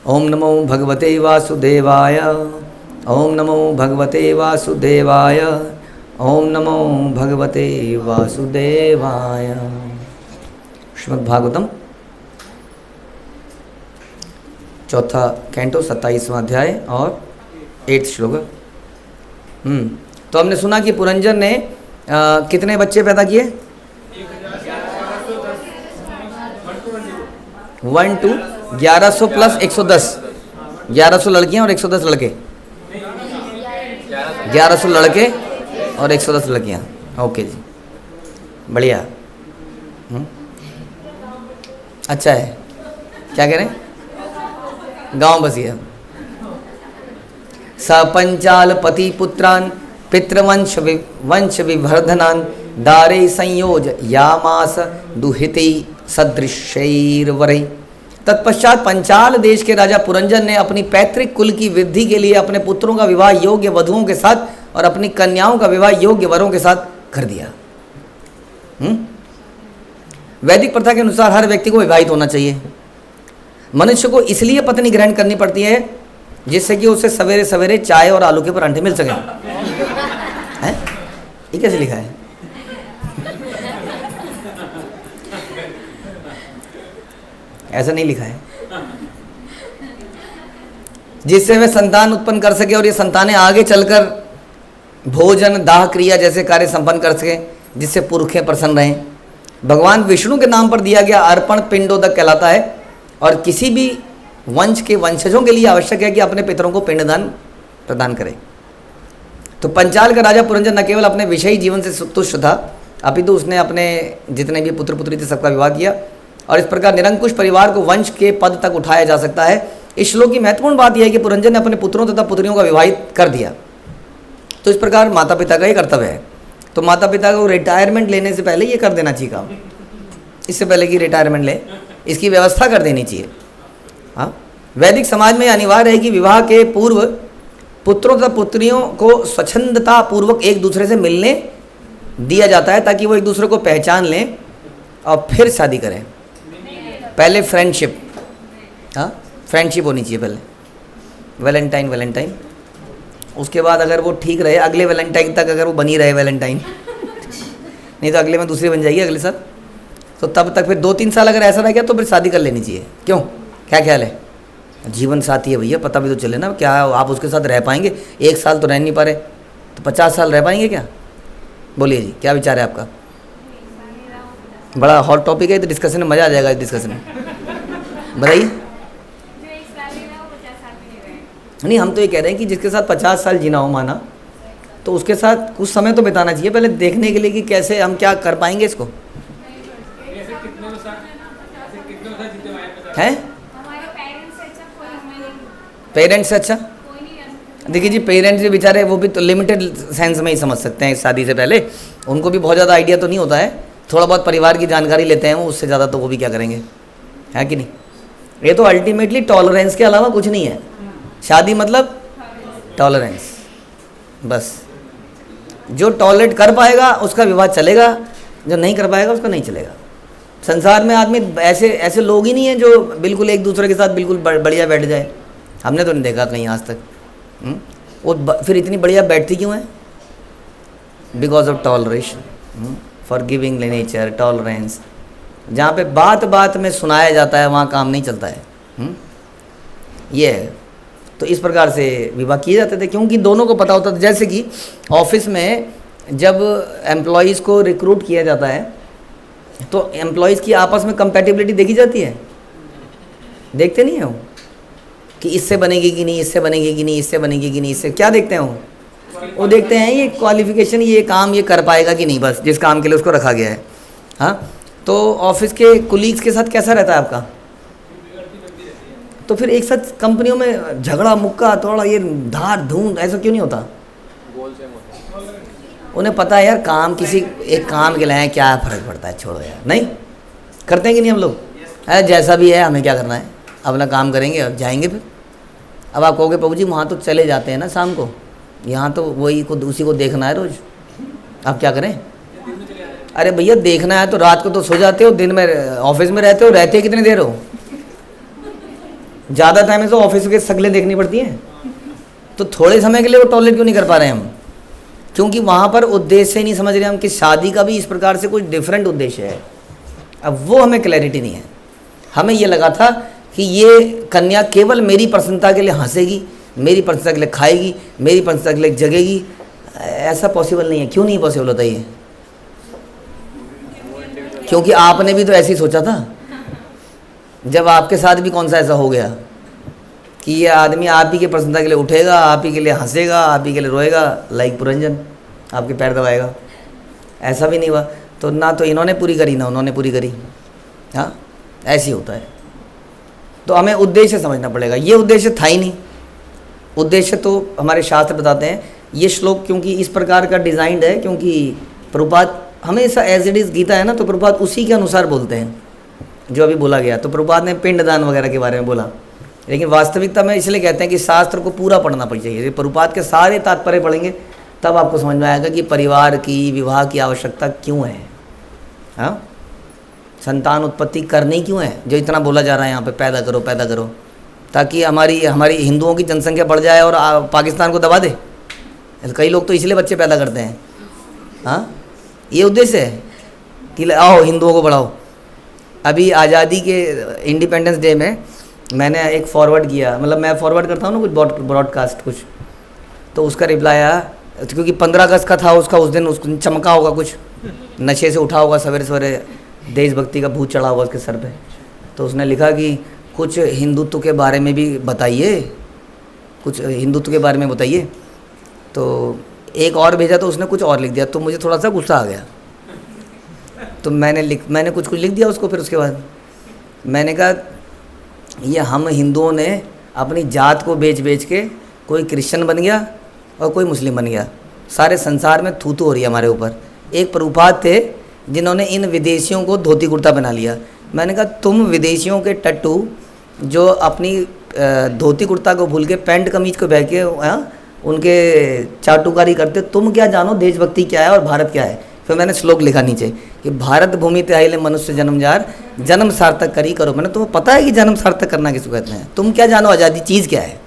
ओम नमो भगवते वासुदेवाय। ओम नमो भगवते वासुदेवाय। ओम नमो भगवते वासुदेवाय। श्रीमद् भागवतम चौथा कैंटो 27वां अध्याय और 8 श्लोक। तो हमने सुना कि पुरंजन ने कितने बच्चे पैदा किए? 1 to 1100 प्लस 110, 1100 लड़कियां और 110 लड़के, 1100 लड़के और 110 लड़कियां। ओके जी, बढ़िया। अच्छा है। क्या कह रहे हैं? गांव बसिया। सपंचाल पति पुत्रान पितृवंश वंश विवर्धनान दारे संयोज यामास दुहिते सदृशैर्वरे। तत्पश्चात पंचाल देश के राजा पुरंजन ने अपनी पैतृक कुल की वृद्धि के लिए अपने पुत्रों का विवाह योग्य वधुओं के साथ और अपनी कन्याओं का विवाह योग्य वरों के साथ कर दिया। वैदिक प्रथा के अनुसार हर व्यक्ति को विवाहित होना चाहिए। मनुष्य को इसलिए पत्नी ग्रहण करनी पड़ती है जिससे कि उसे सवेरे सवेरे चाय और आलू के परांठे मिल सके। हैं? ये कैसे लिखा है? ऐसा नहीं लिखा है। जिससे वह संतान उत्पन्न कर सके और ये संतानें आगे चलकर भोजन दाह क्रिया जैसे कार्य संपन्न कर सके, जिससे पुरखें प्रसन्न रहें। भगवान विष्णु के नाम पर दिया गया अर्पण पिंडोदक कहलाता है और किसी भी वंश के वंशजों के लिए आवश्यक है कि अपने पितरों को पिंडदान प्रदान करें। तो पंचाल का राजा पुरंजन न केवल अपने विषयी जीवन से तुष्ट था, अपितु उसने अपने जितने भी पुत्र पुत्री थे सबका विवाह किया और इस प्रकार निरंकुश परिवार को वंश के पद तक उठाया जा सकता है। इस श्लोक की महत्वपूर्ण बात यह है कि पुरंजन ने अपने पुत्रों तथा पुत्रियों का विवाहित कर दिया। तो इस प्रकार माता पिता का ही कर्तव्य है। तो माता पिता को रिटायरमेंट लेने से पहले ये कर देना चाहिए काम, इससे पहले कि रिटायरमेंट ले इसकी व्यवस्था कर देनी चाहिए। हाँ, वैदिक समाज में अनिवार्य है कि विवाह के पूर्व पुत्रों तथा पुत्रियों को स्वच्छंदता पूर्वक एक दूसरे से मिलने दिया जाता है ताकि वो एक दूसरे को पहचान लें और फिर शादी करें। पहले फ्रेंडशिप, हाँ फ्रेंडशिप होनी चाहिए पहले, वैलेंटाइन, उसके बाद अगर वो ठीक रहे अगले वैलेंटाइन तक अगर वो बनी रहे वैलेंटाइन, नहीं तो अगले में दूसरी बन जाएगी अगले साल। तो तब तक फिर 2-3 साल अगर ऐसा रह गया तो फिर शादी कर लेनी चाहिए। क्यों, क्या ख्याल है? जीवन साथी है भैया, पता भी तो चले ना क्या आप उसके साथ रह पाएंगे। 1 साल तो रह नहीं पा रहे तो 50 साल रह पाएंगे क्या? बोलिए जी, क्या विचार है आपका? बड़ा हॉट टॉपिक है, तो डिस्कशन में मज़ा आ जाएगा। इस डिस्कशन में बताइए। नहीं, हम तो ये कह रहे हैं कि जिसके साथ 50 साल जीना हो माना, तो उसके साथ कुछ समय तो बिताना चाहिए पहले देखने के लिए कि कैसे हम क्या कर पाएंगे इसको। हैं? पेरेंट्स से अच्छा? देखिए जी, पेरेंट्स भी बेचारे वो भी तो लिमिटेड सेंस में ही समझ सकते हैं शादी से पहले। उनको भी बहुत ज़्यादा आइडिया तो नहीं होता है, थोड़ा बहुत परिवार की जानकारी लेते हैं वो, उससे ज़्यादा तो वो भी क्या करेंगे, है कि नहीं? ये तो अल्टीमेटली टॉलरेंस के अलावा कुछ नहीं है। शादी मतलब टॉलरेंस, बस। जो टॉलरेट कर पाएगा उसका विवाह चलेगा, जो नहीं कर पाएगा उसका नहीं चलेगा। संसार में आदमी ऐसे लोग ही नहीं है जो बिल्कुल एक दूसरे के साथ बिल्कुल बढ़िया बैठ जाए। हमने तो नहीं देखा कहीं आज तक। वो फिर इतनी बढ़िया बैठती क्यों है? Because of toleration, forgiving nature, tolerance. जहाँ पे बात बात में सुनाया जाता है वहाँ काम नहीं चलता है। ये है। तो इस प्रकार से विवाह किए जाते थे क्योंकि दोनों को पता होता था। जैसे कि ऑफिस में जब एम्प्लॉयज़ को रिक्रूट किया जाता है तो एम्प्लॉयज़ की आपस में कंपैटिबिलिटी देखी जाती है, देखते नहीं हो कि इससे बनेगी कि नहीं, इससे बनेगी कि नहीं, इससे बनेगी कि नहीं, इससे क्या देखते हैं वो देखते हैं ये क्वालिफिकेशन, ये काम ये कर पाएगा कि नहीं, बस जिस काम के लिए उसको रखा गया है। हाँ, तो ऑफिस के कुलीग्स के साथ कैसा रहता है आपका? तो फिर एक साथ कंपनियों में झगड़ा मुक्का थोड़ा ये धार धूम ऐसा क्यों नहीं होता? उन्हें पता है यार काम किसी एक काम के लिए है, क्या फ़र्क पड़ता है, छोड़ो यार। नहीं करते हैं कि नहीं हम लोग? अरे जैसा भी है हमें क्या करना है, अपना काम करेंगे और जाएंगे। फिर अब आप कहोगे प्रभु जी वहाँ तो चले जाते हैं ना शाम को, यहाँ तो वही को उसी को देखना है रोज़, आप क्या करें? अरे भैया देखना है तो रात को तो सो जाते हो, दिन में ऑफिस में रहते हो, रहते कितनी देर हो? ज़्यादा टाइम से ऑफिस के शक्लें देखनी पड़ती हैं, तो थोड़े समय के लिए वो टॉलरेट क्यों नहीं कर पा रहे हैं हम? क्योंकि वहाँ पर उद्देश्य ही नहीं समझ रहे हम कि शादी का भी इस प्रकार से कुछ डिफरेंट उद्देश्य है। अब वो हमें क्लैरिटी नहीं है। हमें ये लगा था कि ये कन्या केवल मेरी प्रसन्नता के लिए हंसेगी, मेरी प्रसन्नता के लिए खाएगी, मेरी प्रसन्नता के लिए जगेगी। ऐसा पॉसिबल नहीं है। क्यों नहीं पॉसिबल होता ये? क्योंकि आपने भी तो ऐसे ही सोचा था। जब आपके साथ भी कौन सा ऐसा हो गया कि ये आदमी आप ही के प्रसन्नता के लिए उठेगा, आप ही के लिए हंसेगा, आप ही के लिए रोएगा, लाइक पुरंजन आपके पैर दबाएगा। ऐसा भी नहीं हुआ। तो ना तो इन्होंने पूरी करी ना उन्होंने पूरी करी। हाँ, ऐसे ही होता है। तो हमें उद्देश्य समझना पड़ेगा। ये उद्देश्य था ही नहीं। उद्देश्य तो हमारे शास्त्र बताते हैं। ये श्लोक क्योंकि इस प्रकार का डिज़ाइंड है, क्योंकि प्रभुपाद हमेशा एज इट इज़ गीता है ना, तो प्रभुपाद उसी के अनुसार बोलते हैं जो अभी बोला गया। तो प्रभुपाद ने पिंडदान वगैरह के बारे में बोला, लेकिन वास्तविकता में इसलिए कहते हैं कि शास्त्र को पूरा पढ़ना पड़ चाहिए। प्रभुपाद के सारे तात्पर्य पढ़ेंगे तब आपको समझ में आएगा कि परिवार की, विवाह की आवश्यकता क्यों है। हाँ, संतान उत्पत्ति करनी क्यों है, जो इतना बोला जा रहा है यहाँ पे, पैदा करो पैदा करो, ताकि हमारी हिंदुओं की जनसंख्या बढ़ जाए और पाकिस्तान को दबा दे। कई लोग तो इसलिए बच्चे पैदा करते हैं। हाँ, ये उद्देश्य है कि आओ हिंदुओं को बढ़ाओ। अभी आज़ादी के इंडिपेंडेंस डे में मैंने एक फॉरवर्ड किया, मतलब मैं फॉरवर्ड करता हूँ ना कुछ ब्रॉडकास्ट कुछ, तो उसका रिप्लाई आया, क्योंकि 15 अगस्त का था उसका, उस दिन उसको चमका होगा, कुछ नशे से उठा होगा, सवेरे सवेरे देशभक्ति का भूत चढ़ा होगा उसके सर पे। तो उसने लिखा कि कुछ हिंदुत्व के बारे में भी बताइए, कुछ हिंदुत्व के बारे में बताइए। तो एक और भेजा तो उसने कुछ और लिख दिया, तो मुझे थोड़ा सा गुस्सा आ गया। तो मैंने कुछ लिख दिया उसको। फिर उसके बाद मैंने कहा ये हम हिंदुओं ने अपनी जात को बेच बेच के कोई क्रिश्चियन बन गया और कोई मुस्लिम बन गया। सारे संसार में थूथू हो रही है हमारे ऊपर। एक प्रभुपाद थे जिन्होंने इन विदेशियों को धोती कुर्ता बना लिया। मैंने कहा तुम विदेशियों के टट्टू जो अपनी धोती कुर्ता को भूल के पैंट कमीज को बह के उनके चाटुकारी करते, तुम क्या जानो देशभक्ति क्या है और भारत क्या है। फिर मैंने श्लोक लिखा नीचे कि भारत भूमि त्याहिले मनुष्य जन्म जार, जन्म सार्थक करी करो। मैंने तुम्हें पता है कि जन्म सार्थक करना किसको कहते हैं? तुम क्या जानो आज़ादी चीज़ क्या है?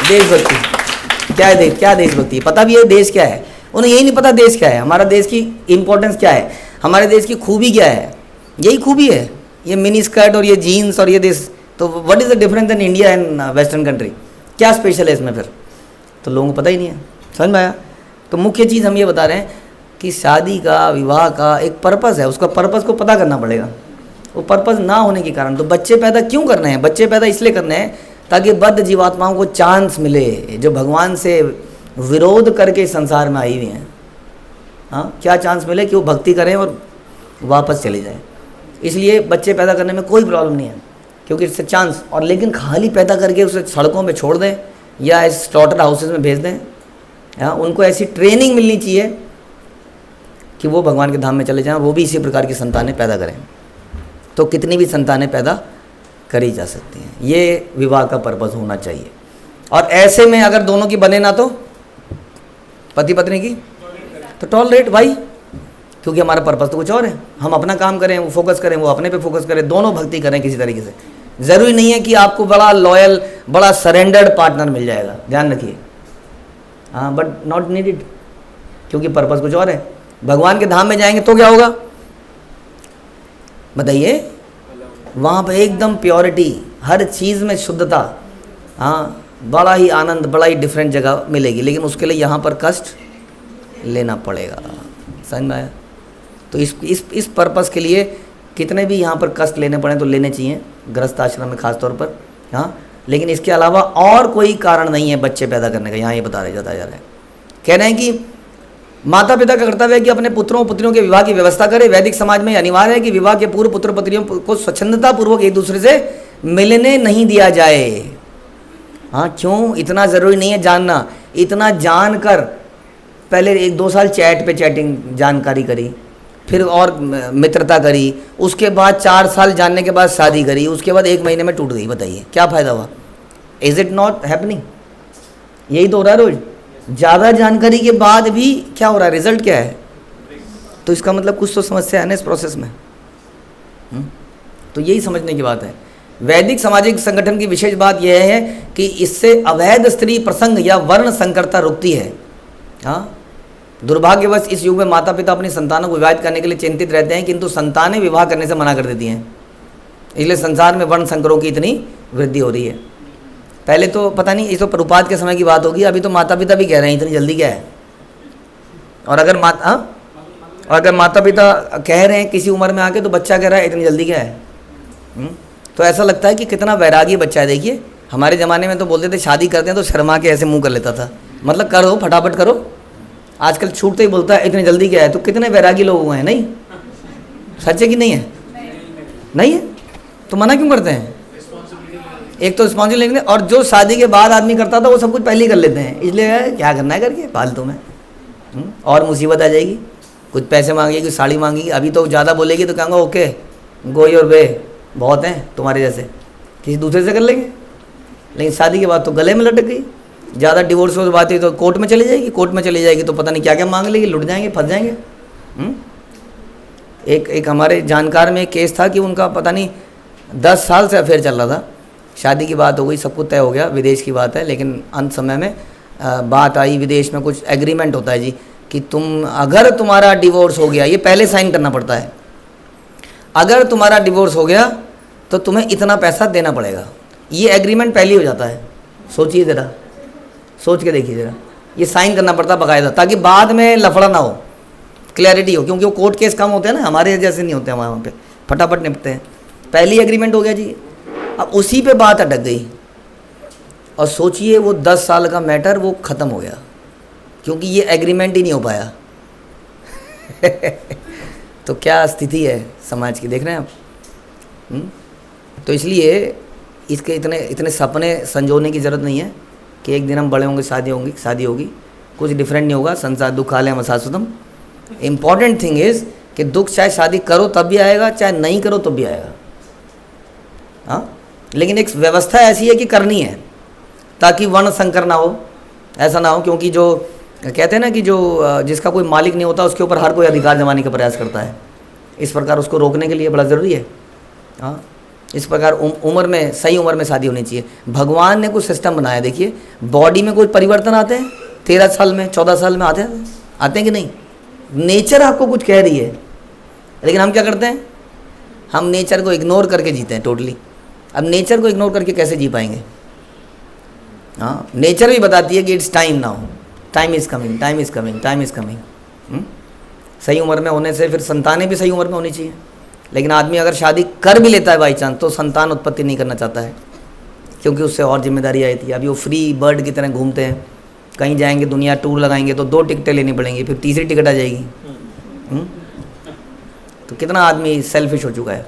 देशभक्ति क्या है? क्या देशभक्ति? पता भी है देश क्या है? उन्हें यही नहीं पता देश क्या है, हमारा देश की इंपॉर्टेंस क्या है, हमारे देश की खूबी क्या है। यही खूबी है, ये मिनी स्कर्ट और ये जीन्स और ये देश। तो what is the difference in India and western country? क्या स्पेशल है इसमें फिर? तो लोगों को पता ही नहीं है। समझ में आया? तो मुख्य चीज़ हम ये बता रहे हैं कि शादी का, विवाह का एक पर्पस है, उसका पर्पस को पता करना पड़ेगा। वो पर्पस ना होने के कारण तो बच्चे पैदा क्यों करने हैं? बच्चे पैदा इसलिए करने हैं ताकि बद्ध जीवात्माओं को चांस मिले, जो भगवान से विरोध करके संसार में आई हुई हैं। हाँ, क्या चांस मिले कि वो भक्ति करें और वापस चले जाएं। इसलिए बच्चे पैदा करने में कोई प्रॉब्लम नहीं है, क्योंकि इससे चांस। और लेकिन खाली पैदा करके उसे सड़कों पे छोड़ दें या इस स्लॉटर हाउसेस में भेज दें। हाँ, उनको ऐसी ट्रेनिंग मिलनी चाहिए कि वो भगवान के धाम में चले जाएं, वो भी इसी प्रकार की संतानें पैदा करें। तो कितनी भी संतानें पैदा करी जा सकती हैं। ये विवाह का पर्पस होना चाहिए। और ऐसे में अगर दोनों की बने ना, तो पति पत्नी की, तो टॉलरेट भाई, क्योंकि हमारा पर्पस तो कुछ और है। हम अपना काम करें, वो फोकस करें, वो अपने पे फोकस करें, दोनों भक्ति करें किसी तरीके से। ज़रूरी नहीं है कि आपको बड़ा लॉयल, बड़ा सरेंडर्ड पार्टनर मिल जाएगा, ध्यान रखिए। हाँ, बट नॉट नीडेड, क्योंकि पर्पस कुछ और है। भगवान के धाम में जाएंगे तो क्या होगा बताइए? वहाँ पे एकदम प्योरिटी, हर चीज़ में शुद्धता। हाँ, बड़ा ही आनंद, बड़ा ही डिफरेंट जगह मिलेगी। लेकिन उसके लिए यहाँ पर कष्ट लेना पड़ेगा। समझ में आया? तो इस पर्पस के लिए कितने भी यहाँ पर कष्ट लेने पड़े तो लेने चाहिए, गृहस्थ आश्रम में खास तौर पर। हाँ, लेकिन इसके अलावा और कोई कारण नहीं है बच्चे पैदा करने का। यहाँ ये बताया जा रहा है, कह रहे हैं कि माता पिता का कर्तव्य है कि अपने पुत्रों और पुत्रियों के विवाह की व्यवस्था करे। वैदिक समाज में अनिवार्य है कि विवाह के पूर्व पुत्र पुत्रियों को स्वच्छंदता पूर्वक एक दूसरे से मिलने नहीं दिया जाए। हाँ, क्यों? इतना ज़रूरी नहीं है जानना। इतना जानकर पहले 1-2 साल चैट पे चैटिंग जानकारी करी, फिर और मित्रता करी, उसके बाद 4 साल जानने के बाद शादी करी, उसके बाद 1 महीने में टूट गई। बताइए क्या फ़ायदा हुआ? Is it not happening? यही तो हो रहा है रोज। ज़्यादा जानकारी के बाद भी क्या हो रहा है? रिजल्ट क्या है? तो इसका मतलब कुछ तो समस्या है ना इस प्रोसेस में। तो यही समझने की बात है। वैदिक सामाजिक संगठन की विशेष बात यह है कि इससे अवैध स्त्री प्रसंग या वर्ण संकरता रुकती है। हाँ, दुर्भाग्यवश इस युग में माता पिता अपनी संतानों को विवाहित करने के लिए चिंतित रहते हैं, किंतु संतानें विवाह करने से मना कर देती हैं। इसलिए संसार में वर्ण संकरों की इतनी वृद्धि हो रही है। पहले तो पता नहीं, इस तो प्रभुपाद के समय की बात होगी, अभी तो माता पिता भी कह रहे हैं इतनी जल्दी क्या है। और अगर माता पिता कह रहे हैं किसी उम्र में आके, तो बच्चा कह रहा है इतनी जल्दी क्या है। तो ऐसा लगता है कि कितना वैरागी बच्चा है। देखिए हमारे ज़माने में तो बोलते थे शादी करते हैं तो शर्मा के ऐसे मुंह कर लेता था, मतलब करो फटाफट करो। आजकल छूटते ही बोलता है इतनी जल्दी क्या है। तो कितने वैरागी लोग हुए हैं, नहीं सच है कि नहीं है? नहीं है तो मना क्यों करते हैं? एक तो रिस्पॉन्सिबिलिटी, और जो शादी के बाद आदमी करता था वो सब कुछ पहले ही कर लेते हैं, इसलिए क्या करना है करके फालतू में। और मुसीबत आ जाएगी, कुछ पैसे मांगेगी, कुछ साड़ी मांगेगी। अभी तो ज़्यादा बोलेगी तो कहूँगा ओके गो योर वे, बहुत हैं तुम्हारे जैसे, किसी दूसरे से कर लेंगे। लेकिन शादी के बाद तो गले में लटक गई, ज़्यादा डिवोर्स हो बात हुई तो कोर्ट में चली जाएगी, कोर्ट में चली जाएगी तो पता नहीं क्या क्या मांग लेगी, लुट जाएंगे, फंस जाएंगे। एक हमारे जानकार में एक केस था कि उनका पता नहीं 10 साल से अफेयर चल रहा था। शादी की बात हो गई, सब कुछ तय हो गया, विदेश की बात है, लेकिन अंत समय में बात आई विदेश में कुछ एग्रीमेंट होता है जी कि अगर तुम्हारा डिवोर्स हो गया, ये पहले साइन करना पड़ता है, अगर तुम्हारा डिवोर्स हो गया तो तुम्हें इतना पैसा देना पड़ेगा। ये एग्रीमेंट पहले हो जाता है। सोचिए ज़रा, सोच के देखिए ज़रा, ये साइन करना पड़ता है बाकायदा, ताकि बाद में लफड़ा ना हो, क्लैरिटी हो, क्योंकि वो कोर्ट केस कम होते हैं ना, हमारे जैसे नहीं होते हैं वहाँ पे, फटाफट निपटते हैं। पहली एग्रीमेंट हो गया जी, अब उसी पे बात अटक गई और सोचिए वो 10 साल का मैटर वो ख़त्म हो गया क्योंकि ये एग्रीमेंट ही नहीं हो पाया। तो क्या स्थिति है समाज की, देख रहे हैं आप। तो इसलिए इसके इतने सपने संजोने की ज़रूरत नहीं है कि एक दिन हम बड़े होंगे, शादी होगी, कुछ डिफरेंट नहीं होगा। संसार दुखालयम शाश्वतम। इम्पॉर्टेंट थिंग इज़ कि दुख चाहे शादी करो तब भी आएगा, चाहे नहीं करो तब भी आएगा। हाँ, लेकिन एक व्यवस्था ऐसी है कि करनी है ताकि वर्ण संकर ना हो, ऐसा ना हो। क्योंकि जो कहते हैं ना कि जो जिसका कोई मालिक नहीं होता उसके ऊपर हर कोई अधिकार जमाने का प्रयास करता है। इस प्रकार उसको रोकने के लिए बड़ा ज़रूरी है। हाँ, इस प्रकार उम्र में, सही उम्र में शादी होनी चाहिए। भगवान ने कुछ सिस्टम बनाया, देखिए बॉडी में कोई परिवर्तन आते हैं 13 साल में, 14 साल में आते हैं कि नहीं? नेचर आपको कुछ कह रही है, लेकिन हम क्या करते हैं, हम नेचर को इग्नोर करके जीते हैं टोटली। अब नेचर को इग्नोर करके कैसे जी पाएंगे? हाँ, नेचर भी बताती है कि it's time now, time is coming, time is coming, time is coming. सही उम्र में होने से फिर संतानें भी सही उम्र में होनी चाहिए। लेकिन आदमी अगर शादी कर भी लेता है बाई चांस तो संतान उत्पत्ति नहीं करना चाहता है, क्योंकि उससे और जिम्मेदारी आई थी। अभी वो फ्री बर्ड की तरह घूमते हैं, कहीं जाएंगे दुनिया टूर लगाएंगे तो 2 टिकटें लेनी पड़ेंगी, फिर तीसरी टिकट आ जाएगी। तो कितना आदमी सेल्फिश हो चुका है,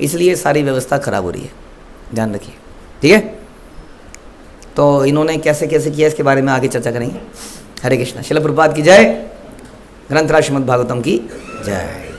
इसलिए सारी व्यवस्था खराब हो रही है, ध्यान रखिए, ठीक है। तो इन्होंने कैसे कैसे किया इसके बारे में आगे चर्चा करेंगे। हरे कृष्णा। श्रील प्रभुपाद की जय, ग्रंथराज श्रीमद् भागवतम की जय।